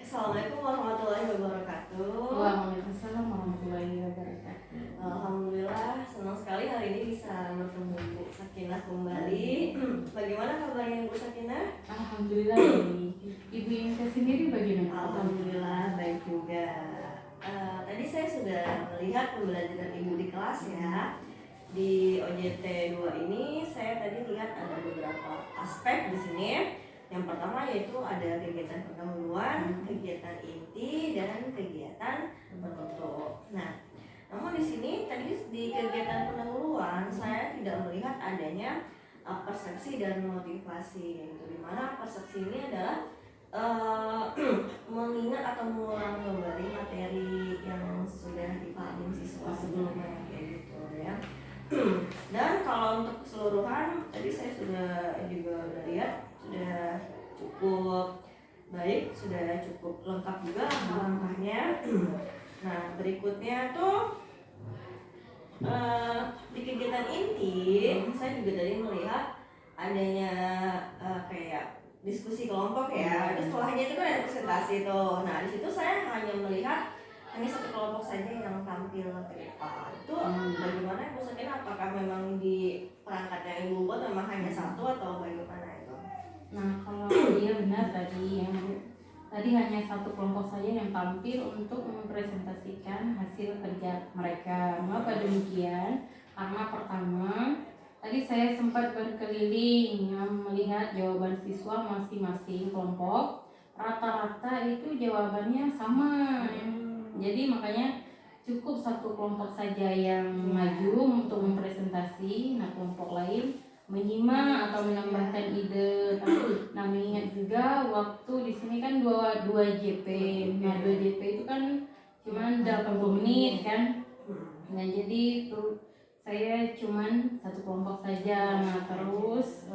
Assalamualaikum warahmatullahi wabarakatuh. Waalaikumsalam warahmatullahi wabarakatuh. Alhamdulillah, senang sekali hari ini bisa bertemu Bu Sakinah kembali. Bagaimana kabarnya Bu Sakinah? Alhamdulillah baik. Ibu Inka sendiri bagaimana? Alhamdulillah baik juga. Tadi saya sudah melihat pembelajaran Ibu di kelas ya. Di OJT 2 ini saya tadi lihat ada beberapa aspek di sini. Yang pertama yaitu ada kegiatan pendahuluan, kegiatan inti, dan kegiatan penutup. Nah, namun di sini tadi di kegiatan pendahuluan saya tidak melihat adanya persepsi dan motivasi. Itu dimana persepsi ini adalah mengingat atau mengulang kembali materi yang sudah dipahami siswa sebelumnya kayak gitu ya. Dan kalau untuk keseluruhan tadi saya sudah lihat sudah cukup baik, sudah cukup lengkap juga langkah-langkahnya. Nah, berikutnya tuh di kegiatan inti saya juga tadi melihat adanya kayak diskusi kelompok ya. Terus setelahnya itu kan ada presentasi tuh. Nah, di situ saya hanya melihat hanya satu kelompok saja yang tampil ke depan. Itu bagaimana Ibu Sakinah? Apakah memang di perangkat yang Ibu buat memang hanya satu atau bagaimana itu? Nah, kalau dia benar tadi hanya satu kelompok saja yang tampil untuk mempresentasikan hasil kerja mereka. Mengapa demikian? Karena pertama, tadi saya sempat berkeliling melihat jawaban siswa masing-masing kelompok. Rata-rata itu jawabannya sama. Jadi makanya cukup satu kelompok saja yang maju untuk mempresentasi. Nah, kelompok lain menyimak atau menambahkan ide. Nah, mengingat juga waktu di sini kan 2 JP. Nah, 2 JP itu kan cuma 80 menit kan. Nah, jadi tuh saya cuman satu kelompok saja. Nah, terus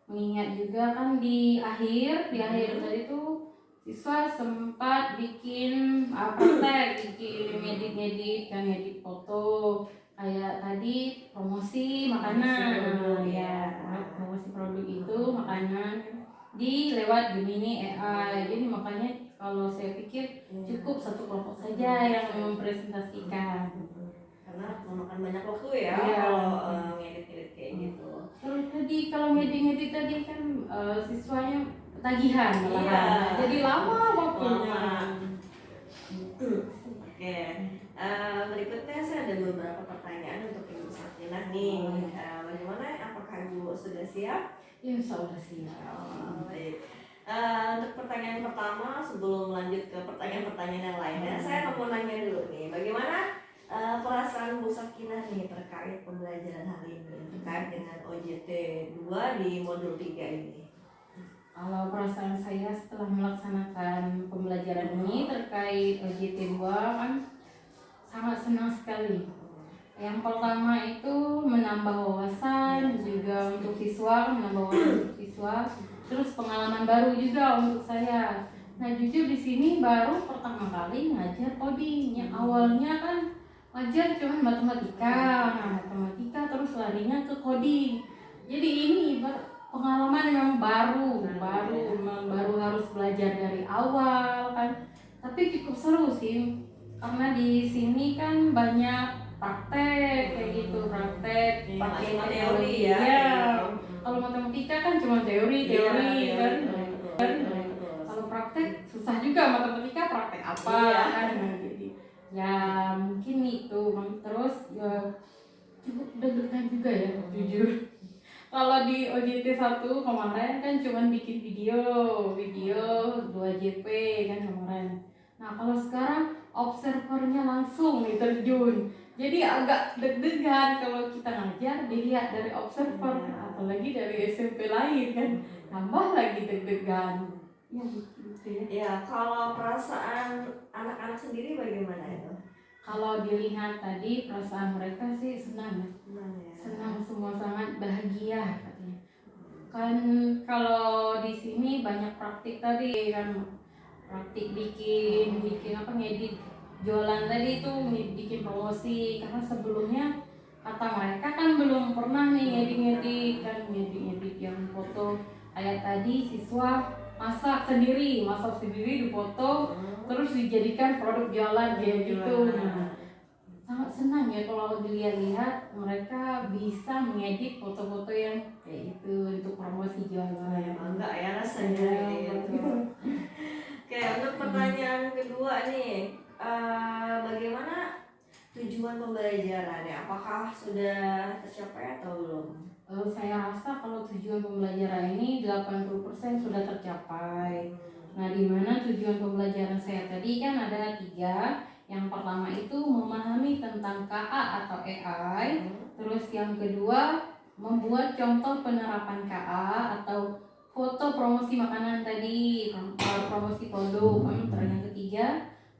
mengingat juga kan di akhir tadi tuh siswa sempat bikin praktek, bikin ngedit kan, ngedit foto kayak tadi promosi makanan ya, promosi produk itu makanan lewat Gemini AI. Jadi makanya kalau saya pikir cukup satu kelompok saja yang mempresentasikan karena memakan banyak waktu ya, kalau ngedit-ngedit kayak gitu. Terus tadi kalau ngedit tadi kan siswanya ketagihan malahan. Jadi lama waktunya. Oke. Berikutnya saya ada beberapa pertanyaan untuk Ibu Sakinah nih. Bagaimana? Apakah Ibu sudah siap? Insya Allah siap. Baik. Untuk pertanyaan pertama, sebelum lanjut ke pertanyaan-pertanyaan yang lainnya, saya mau nanya dulu nih, bagaimana perasaan Bu Sakinah nih terkait pembelajaran hari ini, terkait dengan OJT 2 di modul 3 ini? Kalau perasaan saya setelah melaksanakan pembelajaran ini terkait OJT 2 kan sangat senang sekali. Yang pertama itu menambah wawasan juga untuk siswa, terus pengalaman baru juga untuk saya. Nah, jujur di sini baru pertama kali ngajar coding. Yang awalnya kan ngajar cuma matematika terus larinya ke coding. Jadi ini pengalaman yang baru harus belajar dari awal kan. Tapi cukup seru sih. Karena di sini kan banyak praktek kayak gitu, praktek pakai teori ya. Kalau matematika kan cuma teori kan. Kalau praktek susah juga, matematika praktek apa kan. Jadi ya mungkin itu. Terus ya cukup deg-degan juga ya jujur. Kalau di OJT 1 kemarin kan cuma bikin video 2 JP kan kemarin. Nah, kalau sekarang observernya langsung terjun. Jadi agak deg-degan kalau kita ngajar dilihat dari observer, apalagi dari SMP lain kan. Tambah lagi deg-degan. Ya gitu ya. Ya, kalau perasaan anak-anak sendiri bagaimana itu? Kalau dilihat tadi perasaan mereka sih senang ya. Senang semua, sangat bahagia katanya. Kan kalau di sini banyak praktik tadi kan, praktik bikin ngedit jualan tadi itu, bikin promosi. Karena sebelumnya kata mereka kan belum pernah nih ngedit yang foto kayak tadi siswa masak sendiri dipoto, terus dijadikan produk jualan kayak gitu. Nah, sangat senang ya kalau dilihat-lihat mereka bisa mengedit foto-foto yang kayak gitu untuk promosi jualan. Bangga ya rasanya gitu. Oke, untuk pertanyaan kedua nih, bagaimana tujuan pembelajaran ya? Apakah sudah tercapai atau belum? Saya rasa kalau tujuan pembelajaran ini 80% sudah tercapai. Nah, di mana tujuan pembelajaran saya tadi kan ada 3. Yang pertama itu memahami tentang KA atau AI. Terus yang kedua membuat contoh penerapan KA atau foto promosi makanan tadi, promosi produk. Terus yang ketiga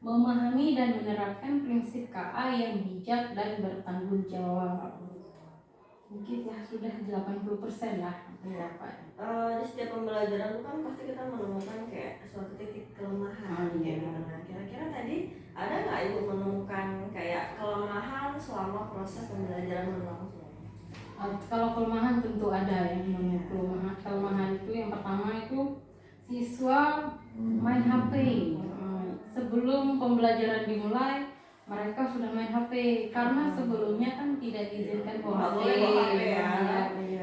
memahami dan menerapkan prinsip KA yang bijak dan bertanggung jawab. Mungkin ya sudah 80% lah tercapai. Di setiap pembelajaran itu kan pasti kita menemukan kayak suatu titik kelemahan kayak gitu. Nah, kira-kira tadi ada nggak Ibu menemukan kayak kelemahan selama proses pembelajaran berlangsung? Kalau kelemahan tentu ada ya. Kelemahan itu yang pertama itu siswa main HP. Sebelum pembelajaran dimulai mereka sudah main HP karena sebelumnya kan tidak diizinkan bawa HP.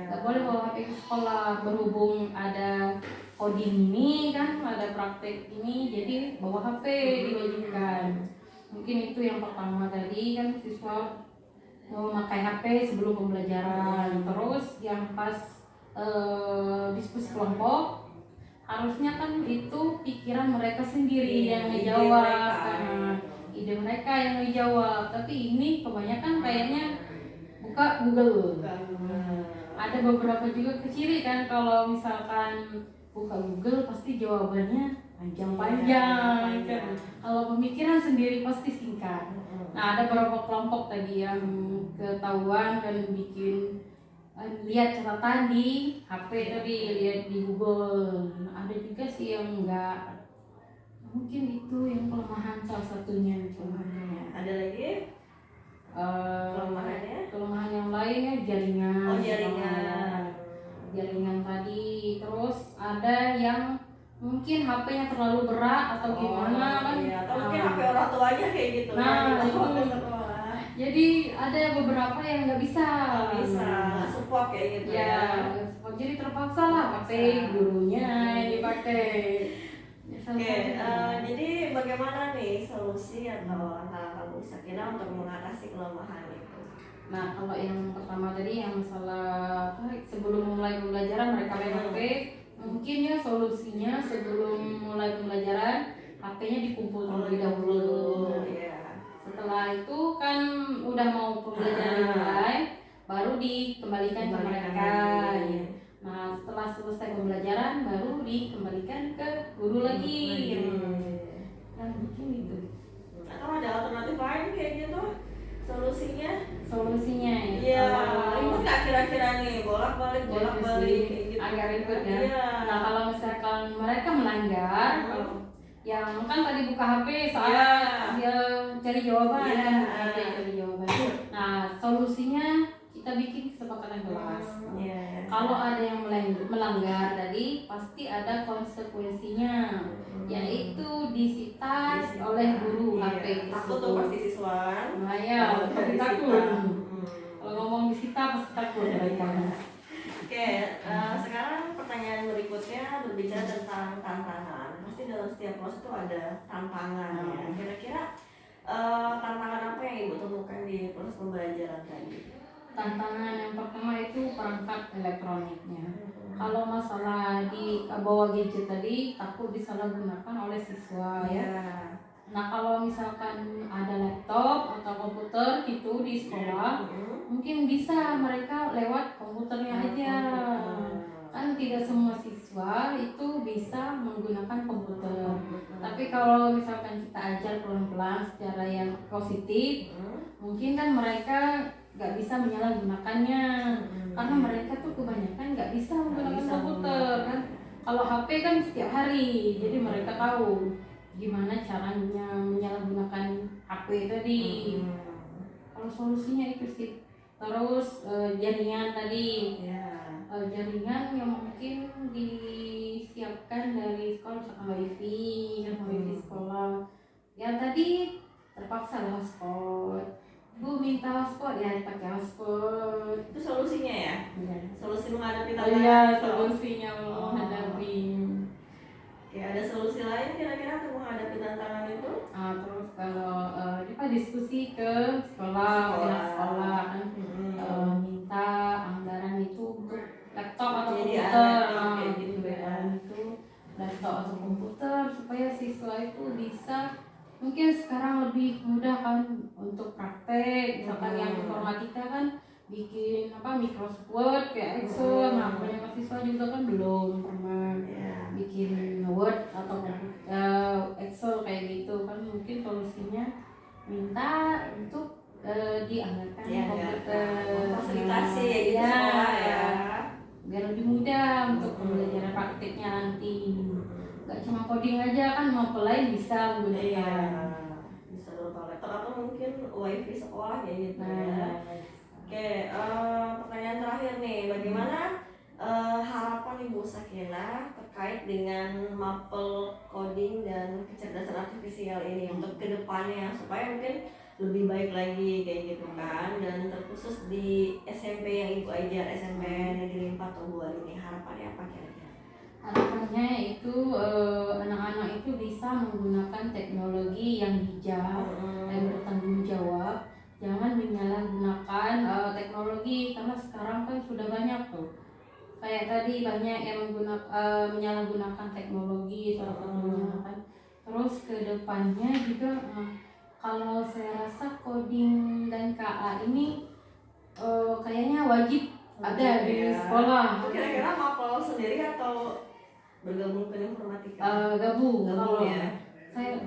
Nggak boleh bawa HP ke sekolah, berhubung ada coding ini kan, ada praktek ini, jadi bawa HP diwajibkan. Mungkin itu yang pertama tadi kan, siswa memakai HP sebelum pembelajaran. Terus yang pas diskusi kelompok, harusnya kan itu pikiran mereka sendiri yang ngejawab, ide mereka yang ngejawab. Tapi ini kebanyakan kayaknya buka Google. Ada beberapa juga keciri kan, kalau misalkan buka Google pasti jawabannya panjang-panjang kan. Kalau pemikiran sendiri pasti singkat. Nah, ada beberapa kelompok tadi yang ketahuan dan bikin lihat catatan di HP tadi, lihat di Google. Ada juga sih yang enggak. Mungkin itu yang kelemahan salah satunya. Ada lagi? Kelemahan yang lainnya jaringan. Jaringan tadi. Terus ada yang mungkin HP-nya terlalu berat atau gimana kan? Atau mungkin HP orang tuanya kayak gitu. Nah, itu. Jadi ada beberapa yang nggak bisa support kayak gitu ya. Jadi terpaksa lah HP gurunya yang dipakai. Jadi bagaimana nih solusi atau langkah Ibu Sakina untuk mengatasi kelemahan itu? Nah, kalau yang pertama tadi yang masalah sebelum mulai pembelajaran mereka main HP, mungkin ya solusinya sebelum mulai pembelajaran HP-nya dikumpul terlebih dahulu. Setelah itu kan udah mau pembelajaran dimulai, baru dikembalikan ke mereka. Nah, setelah selesai pembelajaran baru dikembalikan ke guru lagi. Nah, mungkin itu. Atau ada alternatif lain kayak gitu solusinya ya? Ribet nggak kira-kira nih, bolak-balik kayak gitu? Agak ribet ya. Nah, kalau misalkan mereka melanggar, yang kan tadi buka HP saat dia cari jawaban, cari jawaban. Nah, solusinya kita bikin kesepakatan kelas. Kalau ada yang melanggar tadi, pasti ada konsekuensinya, yaitu disita oleh guru HP. Takut tuh pasti siswa. Nah ya, takut. Kalau ngomong disita pasti takut mereka. Sekarang pertanyaan berikutnya berbicara tentang tantangan. Pasti dalam setiap proses itu ada tantangan ya. Kira-kira tantangan apa yang Ibu temukan di proses pembelajaran tadi? Tantangan yang pertama itu perangkat elektroniknya. Kalau masalah di bawa gadget tadi, takut disalahgunakan oleh siswa ya. Nah, kalau misalkan ada laptop atau komputer gitu di sekolah, mungkin bisa mereka lewat komputernya aja. Kan tidak semua siswa itu bisa menggunakan komputer. Tapi kalau misalkan kita ajar pelan-pelan secara yang positif, mungkin kan mereka nggak bisa menyalahgunakannya, karena mereka tuh kebanyakan nggak bisa menggunakan komputer kan. Kalau HP kan setiap hari, jadi mereka tahu gimana caranya menyalahgunakan HP tadi. Kalau solusinya itu sih terus jaringan tadi, Ya. jaringan yang mungkin disiapkan dari sekolah, misalkan wifi kan, wifi sekolah. Ya tadi terpaksa lah hotspot. Bu minta hotspot ya pakai hotspot. Itu solusinya ya? Ya. Solusi menghadapi Oh tantangan iya, itu. solusinya menghadapi. Oke, ada solusi lain kira-kira untuk menghadapi tantangan itu? Terus kalau kita diskusi ke sekolah, pihak sekolah kan, minta anggaran itu untuk laptop atau Jadi komputer, laptop kayak gitu ya. itu laptop atau komputer supaya siswa itu bisa, mungkin sekarang lebih mudah kan untuk praktek, misalkan yang informatika kan bikin Microsoft Word kayak Excel. Nah banyak mahasiswa juga kan belum pernah bikin Word atau Excel kayak gitu kan. Mungkin solusinya minta untuk dianggarkan komputer, fasilitasi ya gitu sekolah ya, biar lebih mudah untuk pembelajaran prakteknya nanti. Gak cuma coding aja kan, mau lain bisa menggunakan. Bisa berupa laptop atau mungkin wifi sekolah kayak gitu ya. Oke, pertanyaan terakhir nih, bagaimana harapan Ibu Sakinah terkait dengan mapel coding dan kecerdasan artifisial ini untuk kedepannya supaya mungkin lebih baik lagi kayak gitu kan, dan terkhusus di SMP yang Ibu ajar, SMP Negeri 4 Tobuan ini, harapannya apa kira-kira? Harapannya itu anak-anak itu bisa menggunakan teknologi yang bijak dan bertanggung jawab. Jangan menyalahgunakan teknologi, karena sekarang kan sudah banyak tuh. Kayak tadi banyak yang menyalahgunakan teknologi salah satunya kan. Terus ke depannya juga kalau saya rasa coding dan KA ini kayaknya wajib ada di sekolah. Kira-kira mapel sendiri atau bergabung ke informatika? Gabung Ya.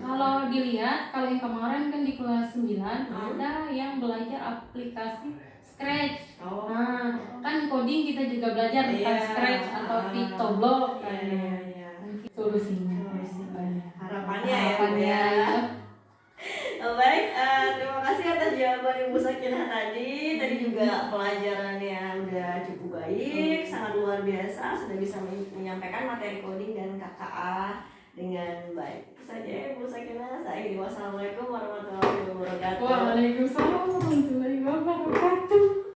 Kalau dilihat, kalau yang kemarin kan di kelas 9 ada yang belajar aplikasi Scratch. Nah, kan coding kita juga belajar tentang Scratch atau Pitoblock kan. Mungkin solusinya. Harapannya ya. Baik, terima kasih atas jawaban Ibu Sakinah tadi. Tadi juga pelajarannya udah cukup baik, sangat luar biasa, sudah bisa menyampaikan materi coding dan KKA dengan baik. Itu saja Ibu Sakinah. Saya akhiri, wassalamualaikum warahmatullahi wabarakatuh. Waalaikumsalam warahmatullahi wabarakatuh.